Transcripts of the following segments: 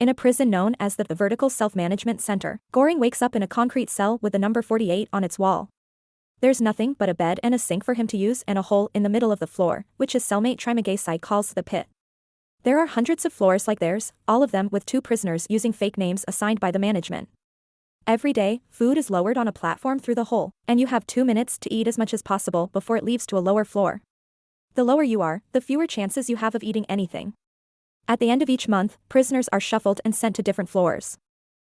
In a prison known as the Vertical Self-Management Center, Goring wakes up in a concrete cell with the number 48 on its wall. There's nothing but a bed and a sink for him to use and a hole in the middle of the floor, which his cellmate Trimagayci calls the pit. There are hundreds of floors like theirs, all of them with 2 prisoners using fake names assigned by the management. Every day, food is lowered on a platform through the hole, and you have 2 minutes to eat as much as possible before it leaves to a lower floor. The lower you are, the fewer chances you have of eating anything. At the end of each month, prisoners are shuffled and sent to different floors.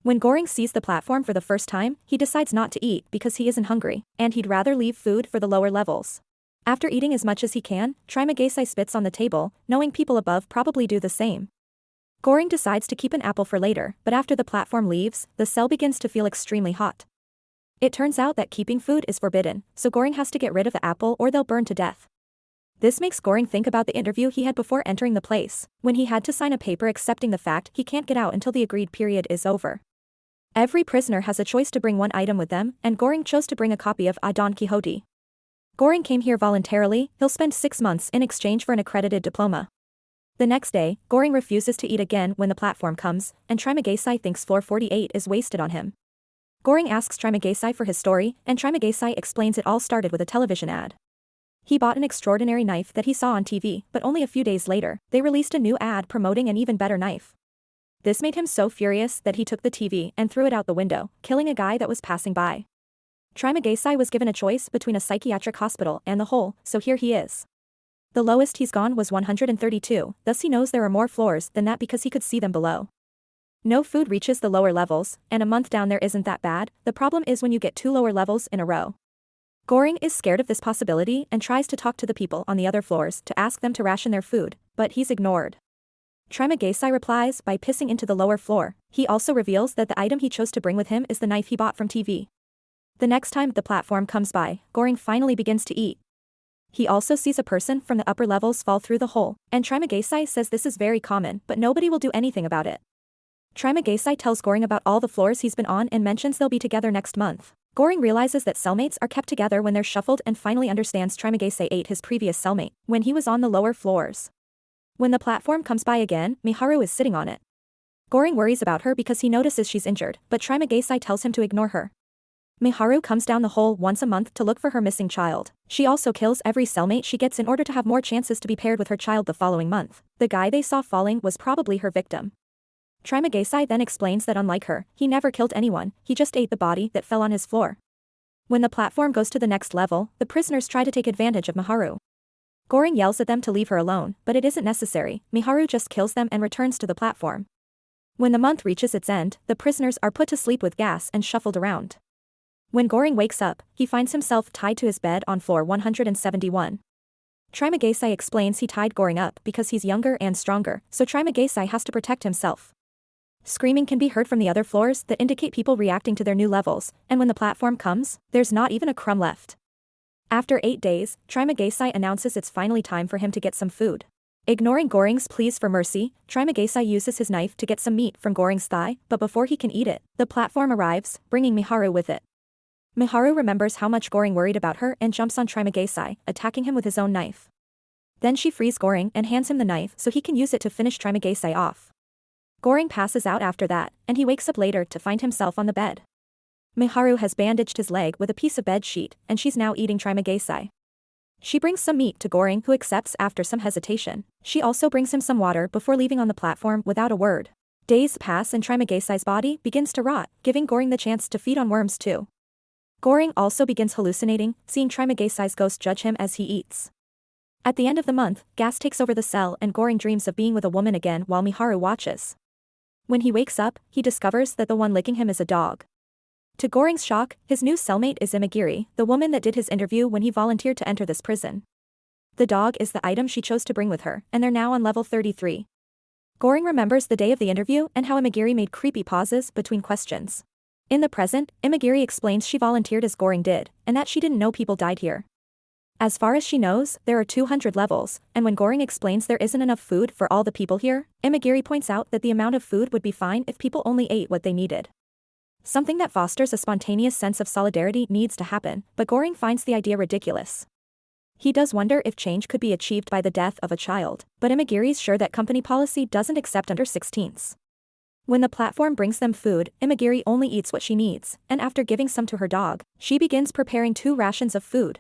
When Goring sees the platform for the first time, he decides not to eat because he isn't hungry, and he'd rather leave food for the lower levels. After eating as much as he can, Trimagayci spits on the table, knowing people above probably do the same. Goring decides to keep an apple for later, but after the platform leaves, the cell begins to feel extremely hot. It turns out that keeping food is forbidden, so Goring has to get rid of the apple or they'll burn to death. This makes Goring think about the interview he had before entering the place, when he had to sign a paper accepting the fact he can't get out until the agreed period is over. Every prisoner has a choice to bring one item with them, and Goring chose to bring a copy of A Don Quixote. Goring came here voluntarily, he'll spend 6 months in exchange for an accredited diploma. The next day, Goring refuses to eat again when the platform comes, and Trimagayci thinks floor 48 is wasted on him. Goring asks Trimagayci for his story, and Trimagayci explains it all started with a television ad. He bought an extraordinary knife that he saw on TV, but only a few days later, they released a new ad promoting an even better knife. This made him so furious that he took the TV and threw it out the window, killing a guy that was passing by. Trimagayci was given a choice between a psychiatric hospital and the hole, so here he is. The lowest he's gone was 132, thus he knows there are more floors than that because he could see them below. No food reaches the lower levels, and a month down there isn't that bad, the problem is when you get 2 lower levels in a row. Goring is scared of this possibility and tries to talk to the people on the other floors to ask them to ration their food, but he's ignored. Trimagayci replies by pissing into the lower floor. He also reveals that the item he chose to bring with him is the knife he bought from TV. The next time the platform comes by, Goring finally begins to eat. He also sees a person from the upper levels fall through the hole, and Trimagayci says this is very common, but nobody will do anything about it. Trimagayci tells Goring about all the floors he's been on and mentions they'll be together next month. Goring realizes that cellmates are kept together when they're shuffled and finally understands Trimagayci ate his previous cellmate when he was on the lower floors. When the platform comes by again, Miharu is sitting on it. Goring worries about her because he notices she's injured, but Trimagayci tells him to ignore her. Miharu comes down the hole once a month to look for her missing child. She also kills every cellmate she gets in order to have more chances to be paired with her child the following month. The guy they saw falling was probably her victim. Trimagayci then explains that unlike her, he never killed anyone, he just ate the body that fell on his floor. When the platform goes to the next level, the prisoners try to take advantage of Miharu. Goring yells at them to leave her alone, but it isn't necessary, Miharu just kills them and returns to the platform. When the month reaches its end, the prisoners are put to sleep with gas and shuffled around. When Goring wakes up, he finds himself tied to his bed on floor 171. Trimagayci explains he tied Goring up because he's younger and stronger, so Trimagayci has to protect himself. Screaming can be heard from the other floors that indicate people reacting to their new levels, and when the platform comes, there's not even a crumb left. After 8 days, Trimagayci announces it's finally time for him to get some food. Ignoring Goring's pleas for mercy, Trimagayci uses his knife to get some meat from Goring's thigh, but before he can eat it, the platform arrives, bringing Miharu with it. Miharu remembers how much Goring worried about her and jumps on Trimagayci, attacking him with his own knife. Then she frees Goring and hands him the knife so he can use it to finish Trimagayci off. Goring passes out after that, and he wakes up later to find himself on the bed. Miharu has bandaged his leg with a piece of bed sheet, and she's now eating Trimagayci. She brings some meat to Goring, who accepts after some hesitation. She also brings him some water before leaving on the platform without a word. Days pass and Trimagayci's body begins to rot, giving Goring the chance to feed on worms too. Goring also begins hallucinating, seeing Trimagayci's ghost judge him as he eats. At the end of the month, gas takes over the cell and Goring dreams of being with a woman again while Miharu watches. When he wakes up, he discovers that the one licking him is a dog. To Goring's shock, his new cellmate is Imagiri, the woman that did his interview when he volunteered to enter this prison. The dog is the item she chose to bring with her, and they're now on level 33. Goring remembers the day of the interview and how Imagiri made creepy pauses between questions. In the present, Imagiri explains she volunteered as Goring did, and that she didn't know people died here. As far as she knows, there are 200 levels, and when Goring explains there isn't enough food for all the people here, Imagiri points out that the amount of food would be fine if people only ate what they needed. Something that fosters a spontaneous sense of solidarity needs to happen, but Goring finds the idea ridiculous. He does wonder if change could be achieved by the death of a child, but Imagiri's sure that company policy doesn't accept under 16s. When the platform brings them food, Imagiri only eats what she needs, and after giving some to her dog, she begins preparing 2 rations of food.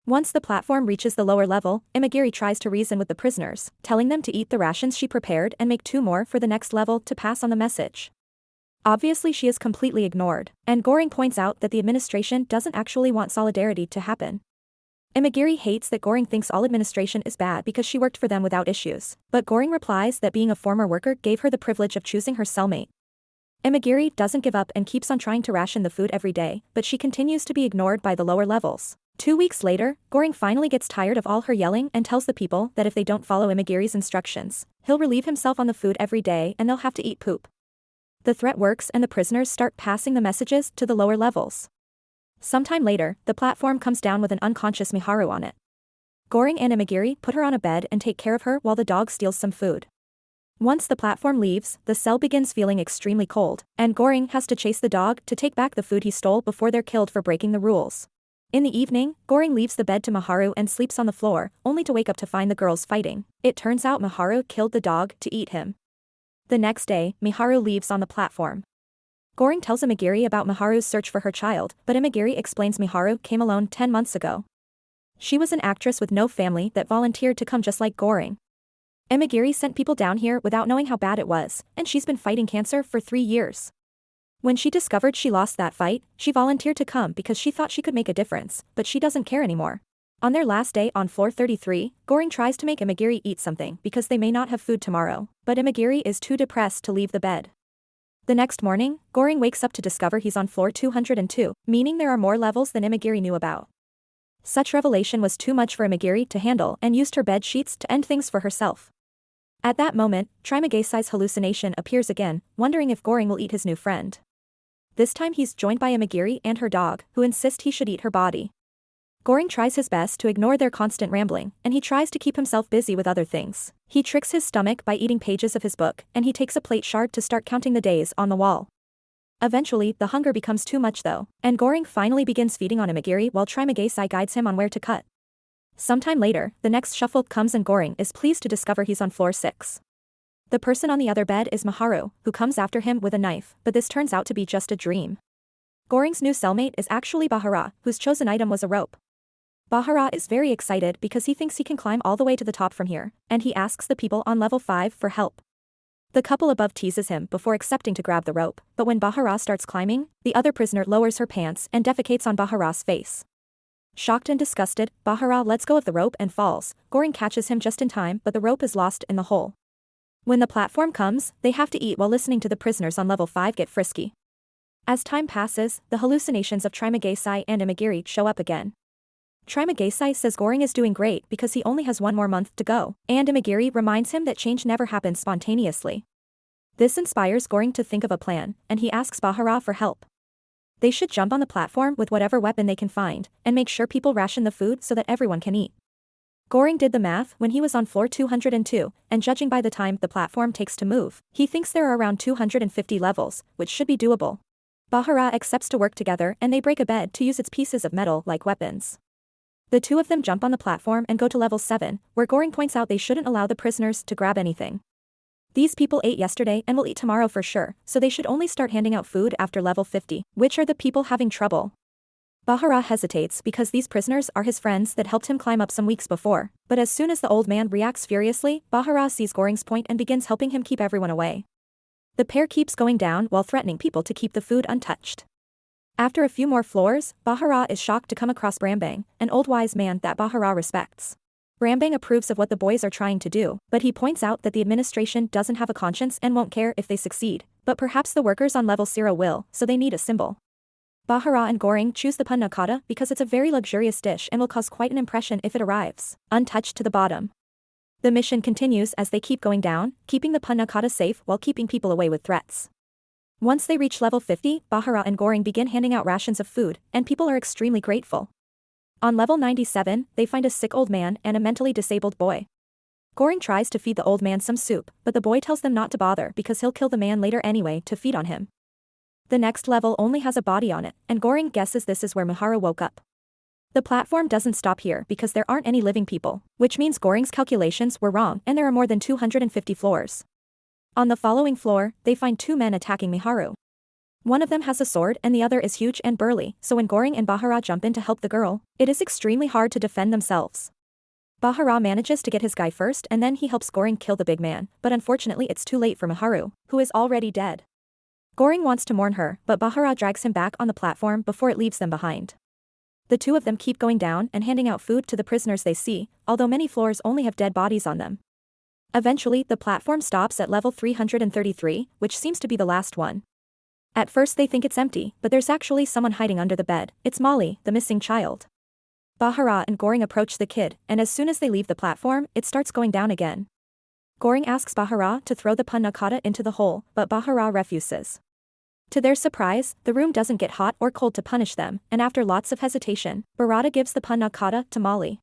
Once the platform reaches the lower level, Imagiri tries to reason with the prisoners, telling them to eat the rations she prepared and make 2 more for the next level to pass on the message. Obviously she is completely ignored, and Goring points out that the administration doesn't actually want solidarity to happen. Imagiri hates that Goring thinks all administration is bad because she worked for them without issues, but Goring replies that being a former worker gave her the privilege of choosing her cellmate. Imagiri doesn't give up and keeps on trying to ration the food every day, but she continues to be ignored by the lower levels. 2 weeks later, Goring finally gets tired of all her yelling and tells the people that if they don't follow Imagiri's instructions, he'll relieve himself on the food every day and they'll have to eat poop. The threat works and the prisoners start passing the messages to the lower levels. Sometime later, the platform comes down with an unconscious Miharu on it. Goring and Imagiri put her on a bed and take care of her while the dog steals some food. Once the platform leaves, the cell begins feeling extremely cold, and Goring has to chase the dog to take back the food he stole before they're killed for breaking the rules. In the evening, Goring leaves the bed to Miharu and sleeps on the floor, only to wake up to find the girls fighting. It turns out Miharu killed the dog to eat him. The next day, Miharu leaves on the platform. Goring tells Imagiri about Miharu's search for her child, but Imagiri explains Miharu came alone 10 months ago. She was an actress with no family that volunteered to come just like Goring. Imagiri sent people down here without knowing how bad it was, and she's been fighting cancer for 3 years. When she discovered she lost that fight, she volunteered to come because she thought she could make a difference, but she doesn't care anymore. On their last day on floor 33, Goring tries to make Imagiri eat something because they may not have food tomorrow, but Imagiri is too depressed to leave the bed. The next morning, Goring wakes up to discover he's on floor 202, meaning there are more levels than Imagiri knew about. Such revelation was too much for Imagiri to handle and used her bed sheets to end things for herself. At that moment, Trimagesi's hallucination appears again, wondering if Goring will eat his new friend. This time he's joined by Imagiri and her dog, who insist he should eat her body. Goring tries his best to ignore their constant rambling, and he tries to keep himself busy with other things. He tricks his stomach by eating pages of his book, and he takes a plate shard to start counting the days on the wall. Eventually, the hunger becomes too much though, and Goring finally begins feeding on Imagiri while Trimagesi guides him on where to cut. Sometime later, the next shuffle comes and Goring is pleased to discover he's on floor 6. The person on the other bed is Miharu, who comes after him with a knife, but this turns out to be just a dream. Goring's new cellmate is actually Bahara, whose chosen item was a rope. Bahara is very excited because he thinks he can climb all the way to the top from here, and he asks the people on level 5 for help. The couple above teases him before accepting to grab the rope, but when Bahara starts climbing, the other prisoner lowers her pants and defecates on Bahara's face. Shocked and disgusted, Bahara lets go of the rope and falls. Goring catches him just in time, but the rope is lost in the hole. When the platform comes, they have to eat while listening to the prisoners on level 5 get frisky. As time passes, the hallucinations of Trimagesi and Imagiri show up again. Trimagesi says Goring is doing great because he only has 1 more month to go, and Imagiri reminds him that change never happens spontaneously. This inspires Goring to think of a plan, and he asks Bahara for help. They should jump on the platform with whatever weapon they can find, and make sure people ration the food so that everyone can eat. Goring did the math when he was on floor 202, and judging by the time the platform takes to move, he thinks there are around 250 levels, which should be doable. Bahara accepts to work together and they break a bed to use its pieces of metal like weapons. The 2 of them jump on the platform and go to level 7, where Goring points out they shouldn't allow the prisoners to grab anything. These people ate yesterday and will eat tomorrow for sure, so they should only start handing out food after level 50, which are the people having trouble. Bahara hesitates because these prisoners are his friends that helped him climb up some weeks before, but as soon as the old man reacts furiously, Bahara sees Goring's point and begins helping him keep everyone away. The pair keeps going down while threatening people to keep the food untouched. After a few more floors, Bahara is shocked to come across Brambang, an old wise man that Bahara respects. Brambang approves of what the boys are trying to do, but he points out that the administration doesn't have a conscience and won't care if they succeed, but perhaps the workers on level 0 will, so they need a symbol. Bahara and Goring choose the panna cotta because it's a very luxurious dish and will cause quite an impression if it arrives, untouched to the bottom. The mission continues as they keep going down, keeping the panna cotta safe while keeping people away with threats. Once they reach level 50, Bahara and Goring begin handing out rations of food, and people are extremely grateful. On level 97, they find a sick old man and a mentally disabled boy. Goring tries to feed the old man some soup, but the boy tells them not to bother because he'll kill the man later anyway to feed on him. The next level only has a body on it, and Goring guesses this is where Miharu woke up. The platform doesn't stop here because there aren't any living people, which means Goring's calculations were wrong and there are more than 250 floors. On the following floor, they find two men attacking Miharu. One of them has a sword and the other is huge and burly, so when Goring and Bahara jump in to help the girl, it is extremely hard to defend themselves. Bahara manages to get his guy first and then he helps Goring kill the big man, but unfortunately it's too late for Miharu, who is already dead. Goring wants to mourn her, but Bahara drags him back on the platform before it leaves them behind. The two of them keep going down and handing out food to the prisoners they see, although many floors only have dead bodies on them. Eventually, the platform stops at level 333, which seems to be the last one. At first they think it's empty, but there's actually someone hiding under the bed. It's Molly, the missing child. Bahara and Goring approach the kid, and as soon as they leave the platform, it starts going down again. Goring asks Bahara to throw the pun nakata into the hole, but Bahara refuses. To their surprise, the room doesn't get hot or cold to punish them, and after lots of hesitation, Barada gives the pun nakata to Molly.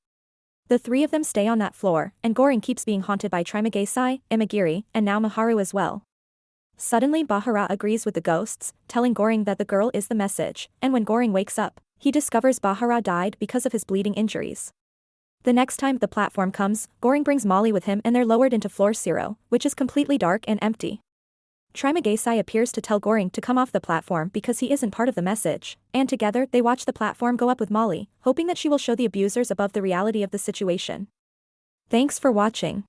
The three of them stay on that floor, and Goring keeps being haunted by Trimagasi, Imagiri, and now Miharu as well. Suddenly Bahara agrees with the ghosts, telling Goring that the girl is the message, and when Goring wakes up, he discovers Bahara died because of his bleeding injuries. The next time the platform comes, Goring brings Molly with him and they're lowered into floor 0, which is completely dark and empty. Trimagasi appears to tell Goring to come off the platform because he isn't part of the message, and together they watch the platform go up with Molly, hoping that she will show the abusers above the reality of the situation. Thanks for watching.